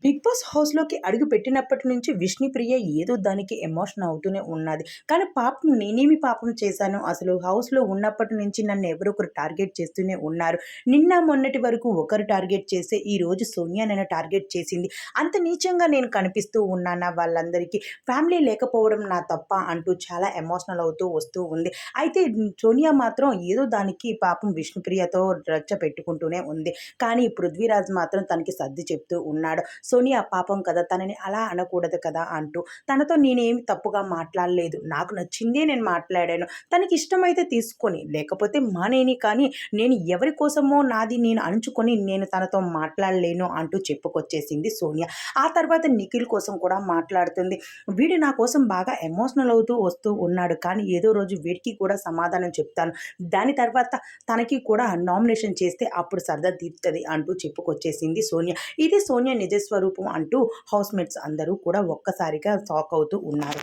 Big boss హౌస్‌లోకి అడుగు పెట్టినప్పటి నుంచి విష్ణుప్రియ ఏదో దానికి ఎమోషన్ అవుతూనే ఉన్నది. కానీ పాపం నేనేమి పాపం చేశాను? అసలు హౌస్‌లో ఉన్నప్పటి నుంచి నన్ను ఎవరో ఒకరు టార్గెట్ చేస్తూనే ఉన్నారు. నిన్న మొన్నటి వరకు ఒకరు టార్గెట్ చేస్తే ఈరోజు సోనియా నన్ను టార్గెట్ చేసింది. అంత నీచంగా నేను కనిపిస్తూ ఉన్నానా వాళ్ళందరికీ? ఫ్యామిలీ లేకపోవడం నా తప్పా? అంటూ చాలా ఎమోషనల్ అవుతూ వస్తూ ఉంది. అయితే సోనియా మాత్రం ఏదో దానికి పాపం విష్ణుప్రియతో రచ్చ పెట్టుకుంటూనే ఉంది. కానీ పృథ్వీరాజ్ మాత్రం తనకి సర్ది చెప్తూ ఉన్నాడు. సోనియా పాపం కదా! తనని అలా అనకూడదు కదా! అంటూ. తనతో నేనేమి తప్పుగా మాట్లాడలేదు. నాకు నచ్చిందే నేను మాట్లాడాను. తనకిష్టమైతే తీసుకొని, లేకపోతే మానేయని, కానీ నేను ఎవరి కోసమో నాది నేను అణుచుకొని నేను తనతో మాట్లాడలేను అంటూ చెప్పుకొచ్చేసింది సోనియా. ఆ తర్వాత నిఖిల్ కోసం కూడా మాట్లాడుతుంది. వీడు నా కోసం బాగా ఎమోషనల్ అవుతూ వస్తూ ఉన్నాడు. కానీ ఏదో రోజు వీడికి కూడా సమాధానం చెప్తాను. దాని తర్వాత తనకి కూడా నామినేషన్ చేస్తే అప్పుడు సరదా తీరుతది అంటూ చెప్పుకొచ్చేసింది సోనియా. ఇది సోనియా నిజ స్వరూపం అంటూ హౌస్‌మేట్స్ అందరూ కూడా ఒక్కసారిగా షాక్ అవుతూ ఉన్నారు.